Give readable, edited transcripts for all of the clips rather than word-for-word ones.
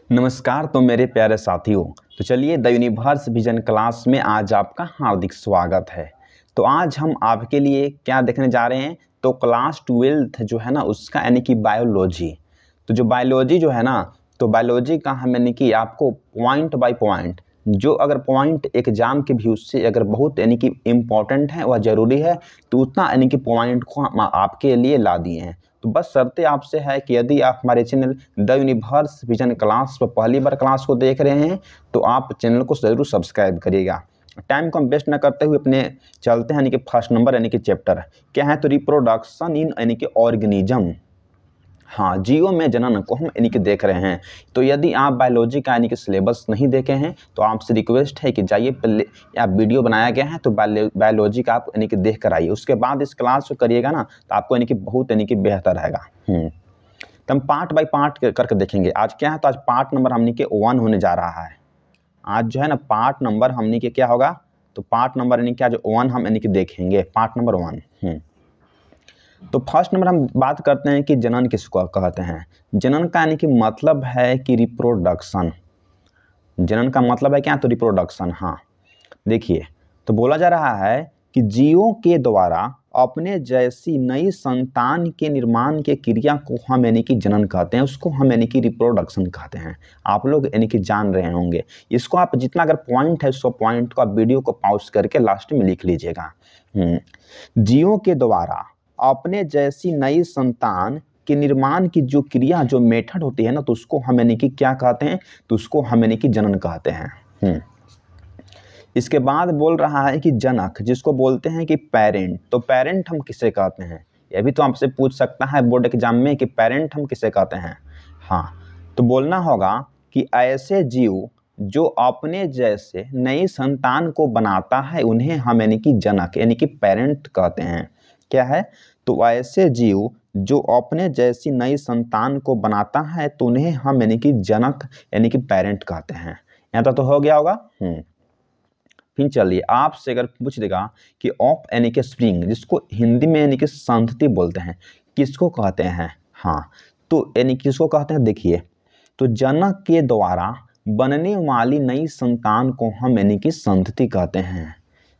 नमस्कार तो मेरे प्यारे साथियों। तो चलिए द यूनिवर्स विजन क्लास में आज आपका हार्दिक स्वागत है। तो आज हम आपके लिए क्या देखने जा रहे हैं, तो क्लास 12th जो है ना उसका यानी कि बायोलॉजी। तो जो बायोलॉजी जो है ना, तो बायोलॉजी का हम यानी कि आपको पॉइंट बाय पॉइंट, जो अगर पॉइंट एग्जाम के व्यू से अगर बहुत यानी कि इम्पोर्टेंट है, वह ज़रूरी है, तो उतना यानी कि पॉइंट को हम आपके लिए ला दिए हैं। तो बस शर्तें आपसे है कि यदि आप हमारे channel the universe vision class पर पहली बार क्लास को देख रहे हैं तो आप चैनल को ज़रूर सब्सक्राइब करिएगा। टाइम को हम वेस्ट न करते हुए अपने चलते हैं यानी कि फर्स्ट नंबर यानी कि चैप्टर क्या है, तो रिप्रोडक्शन इन यानी कि ऑर्गेनिज्म। हाँ, जीवों में जनन को हम यानी कि देख रहे हैं। तो यदि आप बायोलॉजी का यानी कि सिलेबस नहीं देखे हैं तो आपसे रिक्वेस्ट है कि जाइए पहले, या वीडियो बनाया गया है तो बायोलॉजी का आप यानी कि देख कर आइए, उसके बाद इस क्लास को करिएगा ना, तो आपको यानी कि बहुत यानी कि बेहतर रहेगा। तो हम पार्ट बाय पार्ट करके देखेंगे। आज क्या है, तो आज पार्ट नंबर हमने के 1 होने जा रहा है। आज जो है ना पार्ट नंबर हमने के क्या होगा, तो पार्ट नंबर यानी कि आज 1 हम यानी कि देखेंगे, पार्ट नंबर 1। तो फर्स्ट नंबर हम बात करते हैं कि जनन किसको कहते हैं। जनन का यानी कि मतलब है कि रिप्रोडक्शन। जनन का मतलब है क्या, तो रिप्रोडक्शन। हाँ देखिए, तो बोला जा रहा है कि जीवों के द्वारा अपने जैसी नई संतान के निर्माण के क्रिया को हम यानी कि जनन कहते हैं, उसको हम यानी कि रिप्रोडक्शन कहते हैं। आप लोग यानी कि जान रहे होंगे इसको। आप जितना अगर पॉइंट है, सो पॉइंट को आप वीडियो को पॉज करके लास्ट में लिख लीजिएगा। जीवों के द्वारा अपने जैसी नई संतान के निर्माण की जो क्रिया, जो मेथड होती है ना, तो उसको हम यानी कि क्या कहते हैं, तो उसको हम यानी कि जनन कहते हैं। इसके बाद बोल रहा है कि जनक, जिसको बोलते हैं कि पेरेंट। तो पेरेंट हम किसे कहते हैं, यह भी तो आपसे पूछ सकता है बोर्ड एग्जाम में कि पेरेंट हम किसे कहते हैं। हाँ, तो बोलना होगा कि ऐसे जीव जो अपने जैसे नई संतान को बनाता है उन्हें हम यानी कि जनक यानी कि पेरेंट कहते हैं। क्या है, तो ऐसे जीव जो अपने जैसी नई संतान को बनाता है तो उन्हें हम यानी कि जनक यानी कि पेरेंट कहते हैं। यहाँ तक तो हो गया होगा। फिर चलिए, आपसे अगर पूछ देगा कि ऑफ यानी कि स्प्रिंग, जिसको हिंदी में यानी कि संतति बोलते हैं, किसको कहते हैं। हाँ, तो यानी किसको कहते हैं, देखिए, तो जनक के द्वारा बनने वाली नई संतान को हम यानी कि संतति कहते हैं।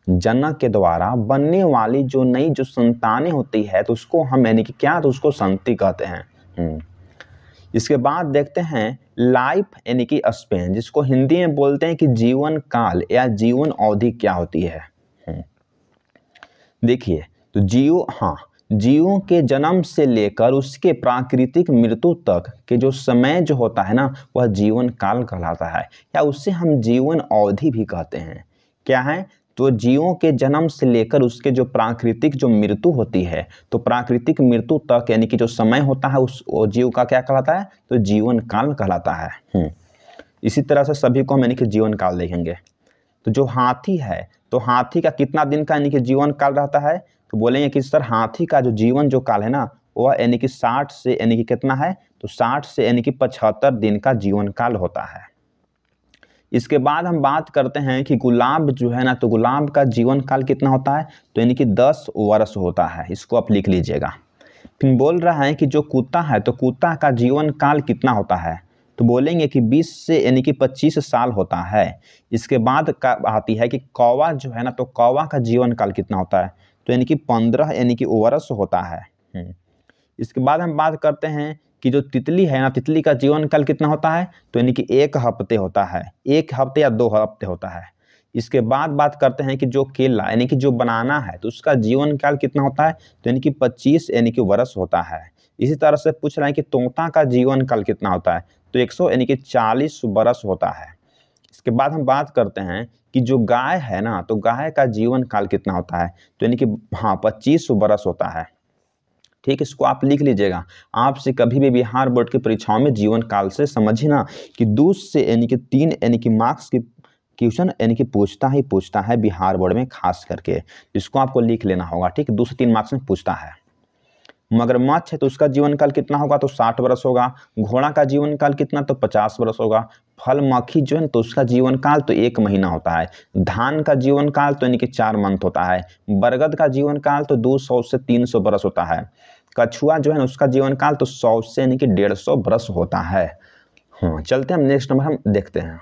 जनक के द्वारा बनने वाली जो नई जो संतानें होती है तो उसको हम यानी कि क्या, तो उसको संतति कहते हैं। इसके बाद देखते हैं लाइफ यानी कि स्पेन, जिसको हिंदी में बोलते हैं कि जीवन काल या जीवन अवधि क्या होती है। देखिए, तो जीवों के जन्म से लेकर उसके प्राकृतिक मृत्यु तक के जो समय जो होता है ना, वह जीवन काल कहलाता है, या उससे हम जीवन अवधि भी कहते हैं। क्या है, तो जीवों के जन्म से लेकर उसके जो प्राकृतिक जो मृत्यु होती है, तो प्राकृतिक मृत्यु तक यानी कि जो समय होता है उस जीव का क्या कहलाता है, तो जीवन काल कहलाता है। इसी तरह से सभी को हम यानी कि जीवन काल देखेंगे। तो जो हाथी है, तो हाथी का कितना दिन का यानी कि जीवन काल रहता है, तो बोलेंगे कि सर हाथी का जो जीवन जो काल है ना, वह यानी कि 60 से यानी कि कितना है, तो 60 से यानी कि 75 दिन का जीवन काल होता है। इसके बाद हम बात करते हैं कि गुलाब जो है ना, तो गुलाब का जीवन काल कितना होता है, तो यानी कि 10 वर्ष होता है। इसको आप लिख लीजिएगा। फिर बोल रहा है कि जो कुत्ता है, तो कुत्ता का जीवन काल कितना होता है, तो बोलेंगे कि 20 से यानी कि 25 साल होता है। इसके बाद का आती है कि कौवा जो है ना, तो कौवा का जीवन काल कितना होता है, तो यानी कि 15 यानी कि वर्ष होता है। इसके बाद हम बात करते हैं कि जो तितली है ना, तितली का जीवन काल कितना होता है, तो यानी कि 1 हफ्ते होता है, 1 हफ्ते या 2 हफ्ते होता है। इसके बाद बात करते हैं कि जो केला यानी कि जो बनाना है, तो उसका जीवन काल कितना होता है, तो यानी कि 25 यानी कि वर्ष होता है। इसी तरह से पूछ रहे हैं कि तोता का जीवन काल कितना होता है, तो 100 यानी कि 40 वर्ष होता है। इसके बाद हम बात करते हैं कि जो गाय है ना, तो गाय का जीवन काल कितना होता है, तो यानी कि 25 वर्ष होता है। ठीक, इसको आप लिख लीजिएगा। आपसे कभी भी बिहार बोर्ड की परीक्षाओं में जीवन काल से समझिए ना कि 2 से यानी कि 3 यानी कि मार्क्स की क्वेश्चन यानी कि पूछता है बिहार बोर्ड में खास करके, इसको आपको लिख लेना होगा। ठीक, 2 से 3 मार्क्स में पूछता है। मगरमच्छ है तो उसका जीवन काल कितना होगा, तो 60 वर्ष होगा। घोड़ा का जीवन काल कितना, तो 50 वर्ष होगा। फल मक्खी जो है तो उसका जीवन काल तो 1 महीना होता है। धान का जीवन काल तो यानी कि 4 मंथ होता है। बरगद का जीवन काल तो 200 से 300 वर्ष होता है। कछुआ जो है ना, उसका जीवन काल तो 100 से यानी कि 150 वर्ष होता है। हाँ, चलते हैं हम नेक्स्ट नंबर हम देखते हैं।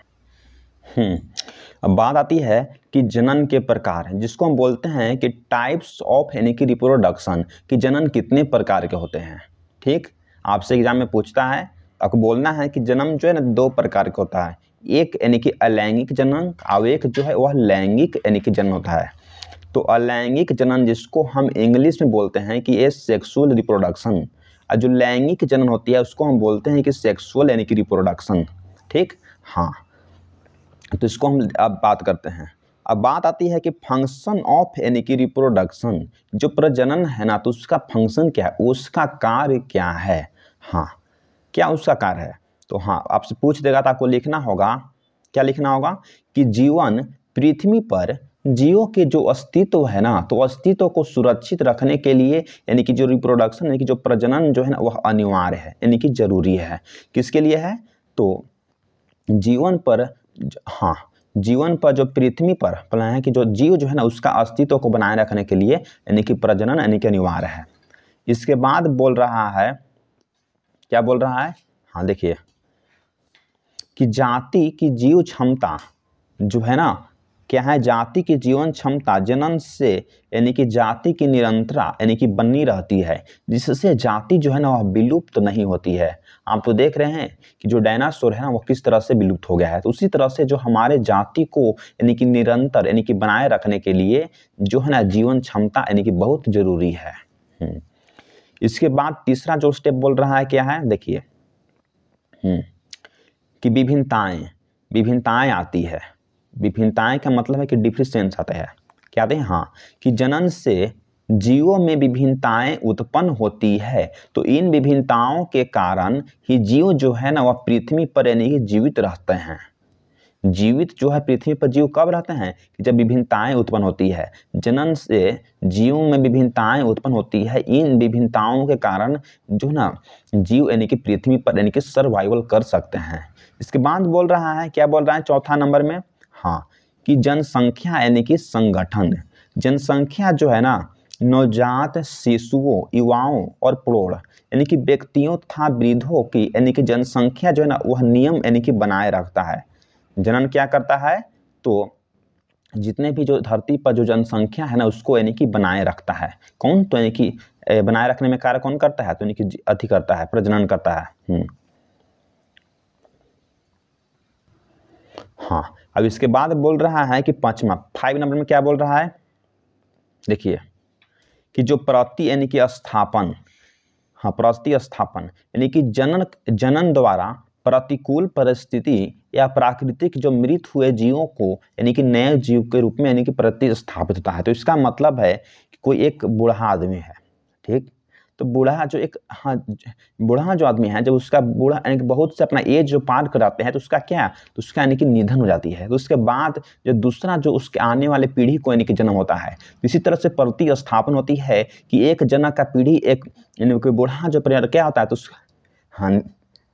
अब बात आती है कि जनन के प्रकार, जिसको हम बोलते हैं कि टाइप्स ऑफ यानी कि रिप्रोडक्शन, कि जनन कितने प्रकार के होते हैं। ठीक, आपसे एग्जाम में पूछता है, आपको बोलना है कि जन्म जो है ना 2 प्रकार का होता है, एक यानी कि अलैंगिक जनन और एक जो है वह लैंगिक यानी कि जनन होता है। तो अलैंगिक जनन जिसको हम इंग्लिश में बोलते हैं कि ये सेक्सुअल रिप्रोडक्शन, और जो लैंगिक जनन होती है उसको हम बोलते हैं कि सेक्सुअल यानी कि रिप्रोडक्शन। ठीक, हाँ, तो इसको हम अब बात करते हैं। अब बात आती है कि फंक्शन ऑफ यानी कि रिप्रोडक्शन, जो प्रजनन है ना, तो उसका फंक्शन क्या है, उसका कार्य क्या है। हाँ, क्या उसका कार्य है, तो हाँ आपसे पूछ देगा तो आपको लिखना होगा, क्या लिखना होगा कि जीवन पृथ्वी पर जीवों के जो अस्तित्व है ना, तो अस्तित्व को सुरक्षित रखने के लिए यानी कि जो रिप्रोडक्शन यानी कि जो प्रजनन जो है ना वह अनिवार्य है यानी कि जरूरी है। किसके लिए है, तो जीवन पर, हाँ, जीवन पर जो पृथ्वी पर है कि जो जीव जो है ना उसका अस्तित्व को बनाए रखने के लिए यानी कि प्रजनन यानी कि अनिवार्य है। इसके बाद बोल रहा है, क्या बोल रहा है, हाँ देखिए कि जाति की जीव क्षमता जो है ना, क्या है, जाति की जीवन क्षमता जनन से यानी कि जाति की निरंतरता यानी कि बनी रहती है, जिससे जाति जो है ना वह विलुप्त नहीं होती है। आप तो देख रहे हैं कि जो डायनासोर है ना वो किस तरह से विलुप्त हो गया है, तो उसी तरह से जो हमारे जाति को यानी कि निरंतर यानी कि बनाए रखने के लिए जो है ना जीवन क्षमता यानी कि बहुत जरूरी है। इसके बाद तीसरा जो स्टेप बोल रहा है क्या है, देखिए कि विभिन्नताएं आती है। विभिन्नताएं का मतलब है कि डिफरेंस आता है, क्या आते हैं, हाँ, कि जनन से जीवों में विभिन्नताएं उत्पन्न होती है, तो इन विभिन्नताओं के कारण ही जीव जो है ना वह पृथ्वी पर यानी कि जीवित रहते हैं। जीवित जो है पृथ्वी पर जीव कब रहते हैं, कि जब विभिन्नताएं उत्पन्न होती है। जनन से जीवों में विभिन्नताएं उत्पन्न होती है, इन विभिन्नताओं के कारण जो ना जीव यानी कि पृथ्वी पर यानी कि सर्वाइवल कर सकते हैं। इसके बाद बोल रहा है, क्या बोल रहा है चौथा नंबर में, हाँ, कि जनसंख्या यानी कि संगठन। जनसंख्या जो है ना नवजात शिशुओं, युवाओं और प्रौढ़ यानी कि व्यक्तियों तथा वृद्धों की यानी कि जनसंख्या जो है ना वह नियम यानी कि बनाए रखता है। जनन क्या करता है, तो जितने भी जो धरती पर जो जनसंख्या है ना उसको यानी कि बनाए रखता है। कौन, तो यानी कि बनाए रखने में कार्य कौन करता है, तो यानी कि अति करता है, प्रजनन करता है। हाँ, अब इसके बाद बोल रहा है कि पांचवा 5 नंबर में क्या बोल रहा है, देखिए कि जो प्रति यानी कि स्थापन, हाँ, प्रतिस्थापन यानी कि जनन द्वारा प्रतिकूल परिस्थिति या प्राकृतिक जो मृत हुए जीवों को यानी कि नए जीव के रूप में यानी कि प्रतिस्थापित होता है। तो इसका मतलब है कि कोई एक बूढ़ा आदमी है, ठीक, तो बूढ़ा जो एक, हाँ, बूढ़ा जो आदमी है, जब उसका बूढ़ा यानी कि बहुत से अपना एज जो पार कराते हैं तो उसका क्या, तो उसका यानी कि निधन हो जाती है। तो उसके बाद जो दूसरा जो उसके आने वाले पीढ़ी को यानी कि जन्म होता है। इसी तरह से प्रतिस्थापन होती है कि एक जना का पीढ़ी एक यानी कि बूढ़ा जो परिवार क्या होता है, तो हाँ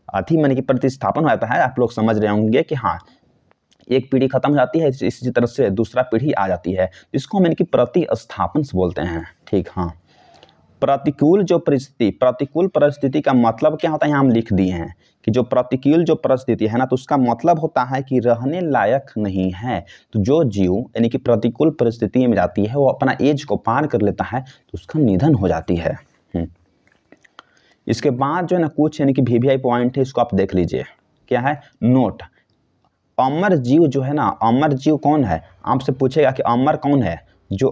अति माने कि प्रतिस्थापन होता है। आप लोग समझ रहे होंगे कि हाँ एक पीढ़ी खत्म हो जाती है, इसी तरह से दूसरा पीढ़ी आ जाती है, इसको हम यानी कि प्रतिस्थापन से बोलते हैं। ठीक, हाँ, प्रतिकूल जो परिस्थिति, प्रतिकूल परिस्थिति का मतलब क्या होता है, यहाँ हम लिख दिए हैं कि जो प्रतिकूल जो परिस्थिति है ना, तो उसका मतलब होता है कि रहने लायक नहीं है। तो जो जीव यानी कि प्रतिकूल परिस्थिति में जाती है वो अपना एज को पार कर लेता है तो उसका निधन हो जाती है। इसके बाद जो है ना कुछ यानी कि वीवीआई पॉइंट है, इसको आप देख लीजिए। क्या है, नोट, अमर जीव जो है ना, अमर जीव कौन है, आपसे पूछेगा कि अमर कौन है, जो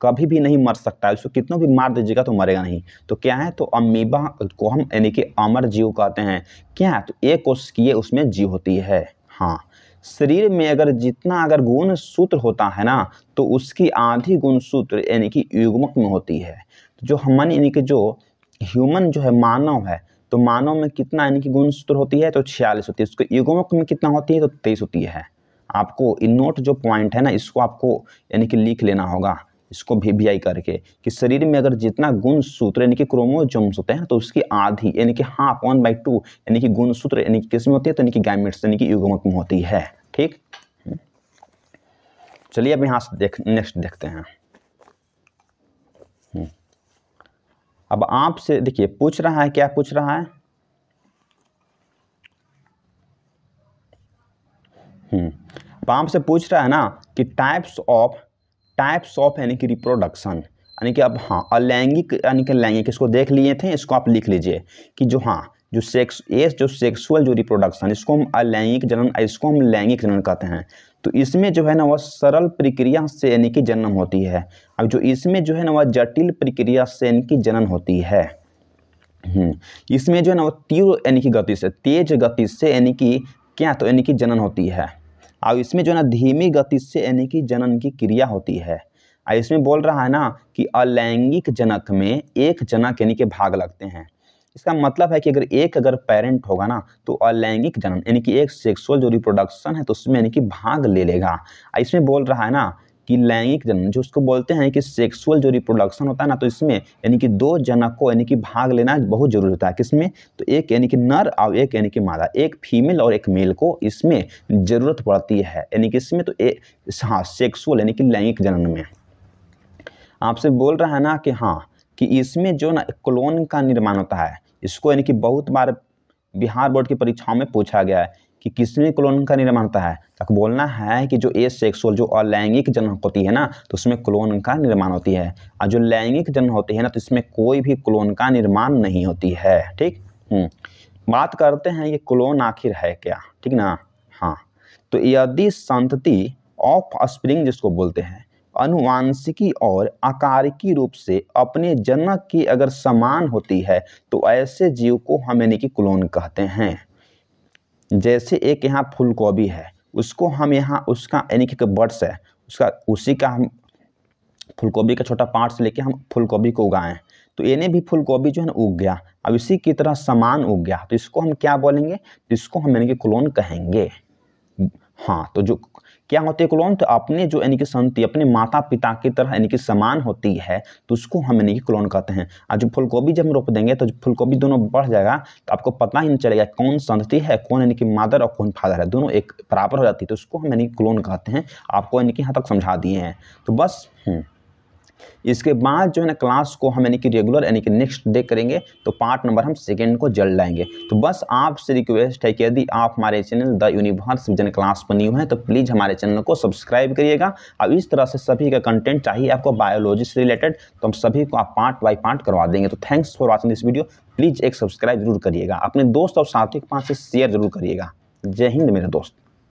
कभी भी नहीं मर सकता है, उसको कितनों भी मार दीजिएगा तो मरेगा नहीं। तो क्या है, तो अमीबा को हम यानी कि अमर जीव कहते हैं। क्या है, तो एक कोशिकीय उसमें जीव होती है। हाँ, शरीर में अगर जितना अगर गुण सूत्र होता है ना, तो उसकी आधी गुण सूत्र यानी कि युग्मक में होती है। तो जो हम यानी कि जो ह्यूमन जो है, मानव है, तो मानव में कितना यानी कि गुण सूत्र होती है, तो 46 होती है। उसको युग्मक में कितना होती है, तो 23 होती है। आपको इन नोट जो पॉइंट है ना, इसको आपको यानी कि लिख लेना होगा, इसको वीवीआई करके, कि शरीर में अगर जितना गुण सूत्र यानी कि क्रोमोसोम्स होते हैं, तो उसकी आधी यानी कि हाफ 1/2 यानी कि गुण सूत्र यानी कि किस में होती है, तो यानी कि गैमेट्स यानी कि युग्मक में होती है। ठीक, चलिए अब यहाँ से नेक्स्ट देखते हैं। अब आपसे देखिए पूछ रहा है, क्या पूछ रहा है, अब आपसे पूछ रहा है ना कि टाइप्स ऑफ यानी कि रिप्रोडक्शन, यानी कि अब हाँ अलैंगिक यानी कि लैंगिक, इसको देख लिए थे, इसको आप लिख लीजिए कि जो सेक्सुअल जो रिप्रोडक्शन, इसको हम अलैंगिक जनन, इसको हम लैंगिक जनन कहते हैं। तो इसमें जो है ना वह सरल प्रक्रिया से यानी कि जन्म होती है। अब जो इसमें जो है ना वह जटिल प्रक्रिया से यानी कि जनन होती है। इसमें जो है ना वो तीव्र यानी कि गति से, तेज गति से यानी कि क्या, तो यानी कि जनन होती है। और इसमें जो है ना धीमी गति से यानी कि जनन की क्रिया होती है। और इसमें बोल रहा है ना कि अलैंगिक जनक में एक जनक यानी कि भाग लगते हैं। इसका मतलब है कि अगर पेरेंट होगा ना तो अलैंगिक जनन यानी कि एक सेक्सुअल जो रिप्रोडक्शन है तो उसमें यानी कि भाग ले लेगा। इसमें बोल रहा है ना कि लैंगिक जनन जो उसको बोलते हैं कि सेक्सुअल जो रिप्रोडक्शन होता है ना, तो इसमें यानी कि दो जनक को यानी कि भाग लेना बहुत जरूरी होता है। किसमें, तो एक यानी कि नर और एक यानी कि मादा, एक फीमेल और एक मेल को इसमें जरूरत पड़ती है। यानी कि इसमें तो हाँ सेक्सुअल यानी कि लैंगिक जनन में आपसे बोल रहा है ना कि हाँ कि इसमें जो ना क्लोन का निर्माण होता है। इसको यानी कि बहुत बार बिहार बोर्ड की परीक्षाओं में पूछा गया है कि किसमें क्लोन का निर्माण होता है। तो बोलना है कि जो एसेक्सुअल जो अलैंगिक जनन होती है ना तो उसमें क्लोन का निर्माण होती है, और जो लैंगिक जनन होती है ना तो इसमें कोई भी क्लोन का निर्माण नहीं होती है। ठीक, बात करते हैं ये क्लोन आखिर है क्या, ठीक ना। हाँ, तो यदि संतति ऑफ स्प्रिंग जिसको बोलते हैं अनुवांशिकी और आकारिकी रूप से अपने जनक की अगर समान होती है तो ऐसे जीव को हम यानी कि क्लोन कहते हैं। जैसे एक यहाँ फूलगोभी है, उसको हम यहाँ उसका यानी कि बर्ड्स है उसका, उसी का हम फूलगोभी का छोटा पार्ट से लेके हम फूलगोभी को उगाएं तो इन्हें भी फूलगोभी जो है ना उग गया, अब इसी की तरह समान उग गया, तो इसको हम क्या बोलेंगे, इसको हम यानी कि क्लोन कहेंगे। हाँ, तो जो क्या होती है क्लोन, तो अपने जो यानी कि संतति अपने माता पिता की तरह यानी कि समान होती है तो उसको हम यानी कि क्लोन कहते हैं। और जो फूलगोभी जब हम रोप देंगे तो फूलगोभी दोनों बढ़ जाएगा तो आपको पता ही नहीं चलेगा कौन संतति है, कौन यानी कि मदर और कौन फादर है, दोनों एक बराबर हो जाती है, तो उसको हम यानी कि क्लोन कहते हैं। आपको यानी कि यहाँ तक समझा दिए हैं। तो बस इसके बाद जो है ना क्लास को हम यानी कि रेगुलर यानी कि नेक्स्ट डे करेंगे, तो पार्ट नंबर हम सेकेंड को जल्द लाएंगे। तो बस आपसे रिक्वेस्ट है कि यदि आप हमारे channel the universe vision class पर न्यू हैं तो प्लीज़ हमारे चैनल को सब्सक्राइब करिएगा। अब इस तरह से सभी का कंटेंट चाहिए आपको बायोलॉजी से रिलेटेड तो हम सभी को आप पार्ट बाई पार्ट करवा देंगे। तो thanks for watching this video. Please एक सब्सक्राइब जरूर करिएगा, अपने दोस्त और साथियों के पास से शेयर जरूर करिएगा। जय हिंद मेरे दोस्त।